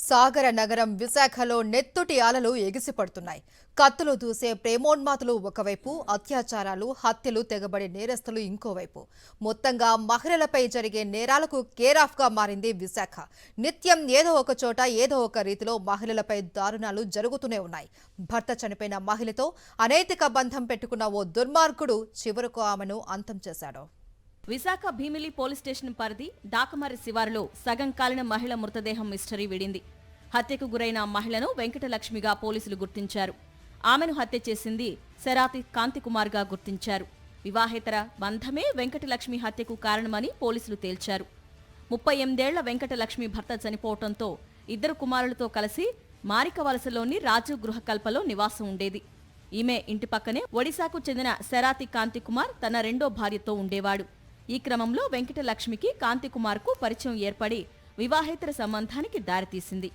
సాగర నగరం విశాఖలో నెత్తుటి అలలు ఎగిసిపడుతున్నాయి. కత్తులు దూసే ప్రేమోన్మాతులు ఒకవైపు, అత్యాచారాలు, హత్యలు తెగబడే నేరస్తులు ఇంకోవైపు. మొత్తంగా మహిళలపై జరిగే నేరాలకు కేరాఫ్గా మారింది విశాఖ. నిత్యం ఏదో ఒక చోట ఏదో ఒక రీతిలో మహిళలపై దారుణాలు జరుగుతూనే ఉన్నాయి. భర్త చనిపోయిన మహిళతో అనైతిక బంధం పెట్టుకున్న ఓ దుర్మార్గుడు చివరకు ఆమెను అంతం చేశాడు. విశాఖ భీమిలి పోలీస్ స్టేషన్ పరిధి డాకమర్రి శివారులో సగం కాలిన మహిళ మృతదేహం మిస్టరీ వీడింది. హత్యకు గురైన మహిళను వెంకటలక్ష్మిగా పోలీసులు గుర్తించారు. ఆమెను హత్య చేసింది శరాతి కాంతికుమార్గా గుర్తించారు. వివాహేతర బంధమే వెంకటలక్ష్మి హత్యకు కారణమని పోలీసులు తేల్చారు. 38 ఏళ్ల వెంకటలక్ష్మి భర్త చనిపోవడంతో 2 కుమారులతో కలిసి మారికవలసలోని రాజు గృహకల్పలో నివాసం ఉండేది. ఈమె ఇంటి పక్కనే ఒడిశాకు చెందిన శరాతి కాంతికుమార్ తన రెండో భార్యతో ఉండేవాడు. ఈ క్రమంలో వెంకటలక్ష్మికి కాంతికుమార్కు పరిచయం ఏర్పడి వివాహేతర సంబంధానికి దారితీసింది.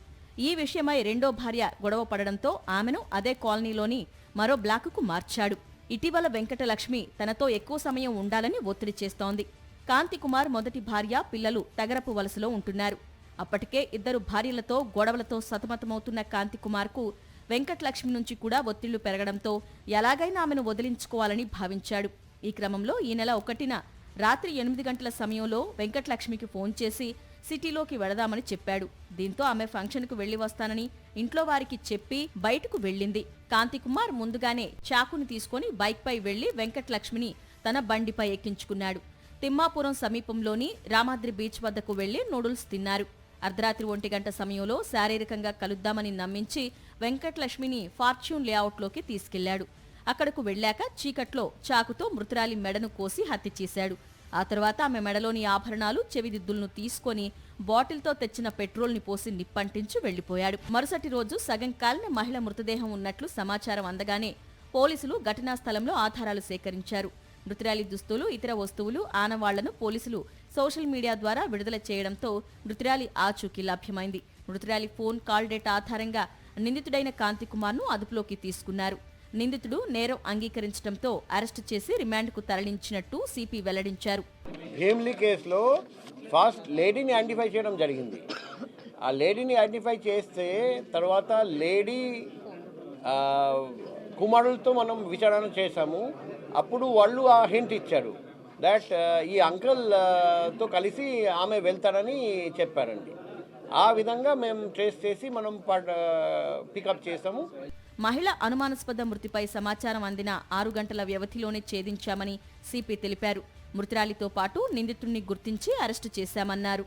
ఈ విషయమై రెండో భార్య గొడవ పడడంతో ఆమెను అదే కాలనీలోని మరో బ్లాకుకు మార్చాడు. ఇటీవల వెంకటలక్ష్మి తనతో ఎక్కువ సమయం ఉండాలని ఒత్తిడి చేస్తోంది. కాంతికుమార్ మొదటి భార్య, పిల్లలు తగరపు వలసలో ఉంటున్నారు. అప్పటికే 2 భార్యలతో గొడవలతో సతమతమవుతున్న కాంతికుమార్కు వెంకటలక్ష్మి నుంచి కూడా ఒత్తిళ్లు పెరగడంతో ఎలాగైనా ఆమెను వదిలించుకోవాలని భావించాడు. ఈ క్రమంలో ఈ నెల 1న రాత్రి 8 గంటల సమయంలో వెంకటలక్ష్మికి ఫోన్ చేసి సిటీలోకి వెళదామని చెప్పాడు. దీంతో ఆమె ఫంక్షన్కు వెళ్లి వస్తానని ఇంట్లో వారికి చెప్పి బయటకు వెళ్లింది. కాంతికుమార్ ముందుగానే చాకుని తీసుకుని బైక్పై వెళ్లి వెంకటలక్ష్మిని తన బండిపై ఎక్కించుకున్నాడు. తిమ్మాపురం సమీపంలోని రామాద్రి బీచ్ వద్దకు వెళ్లి నూడిల్స్ తిన్నారు. అర్ధరాత్రి 1 గంట సమయంలో శారీరకంగా కలుద్దామని నమ్మించి వెంకటలక్ష్మిని ఫార్చ్యూన్ లేఅవుట్లోకి తీసుకెళ్లాడు. అక్కడకు వెళ్లాక చీకట్లో చాకుతో మృతురాలి మెడను కోసి హత్య చేశాడు. ఆ తర్వాత ఆమె మెడలోని ఆభరణాలు, చెవిదిద్దులను తీసుకుని బాటిల్తో తెచ్చిన పెట్రోల్ని పోసి నిప్పంటించి వెళ్లిపోయాడు. మరుసటి రోజు సగం కాలిన మహిళ మృతదేహం ఉన్నట్లు సమాచారం అందగానే పోలీసులు ఘటనా స్థలంలో ఆధారాలు సేకరించారు. మృతురాలి దుస్తులు, ఇతర వస్తువులు, ఆనవాళ్లను పోలీసులు సోషల్ మీడియా ద్వారా విడుదల చేయడంతో మృతురాలి ఆచూకీ లభ్యమైంది. మృతురాలి ఫోన్ కాల్ డేటా ఆధారంగా నిందితుడైన కాంతికుమార్ను అదుపులోకి తీసుకున్నారు. నిందితుడు నేరం అంగీకరించడంతో అరెస్టు చేసి రిమాండ్కు తరలించినట్టు సిపి వెల్లడించారు. భీమిలి కేసులో ఫస్ట్ లేడీని ఐడెంటిఫై చేయడం జరిగింది. ఆ లేడీని ఐడెంటిఫై చేస్తే తర్వాత లేడీ కుమారులతో మనం విచారణ చేశాము. అప్పుడు వాళ్ళు ఆ హింట్ ఇచ్చారు దట్ ఈ అంకల్తో కలిసి ఆమె వెళ్తారని చెప్పారండి. ఆ విధంగా మేము ట్రేస్ చేసి మనం పికప్ చేసాము. మహిళ అనుమానాస్పద మృతిపై సమాచారం అందిన 6 గంటల వ్యవధిలోనే ఛేదించామని సిపి తెలిపారు. మృతురాలితో పాటు నిందితుడిని గుర్తించి అరెస్టు చేశామన్నారు.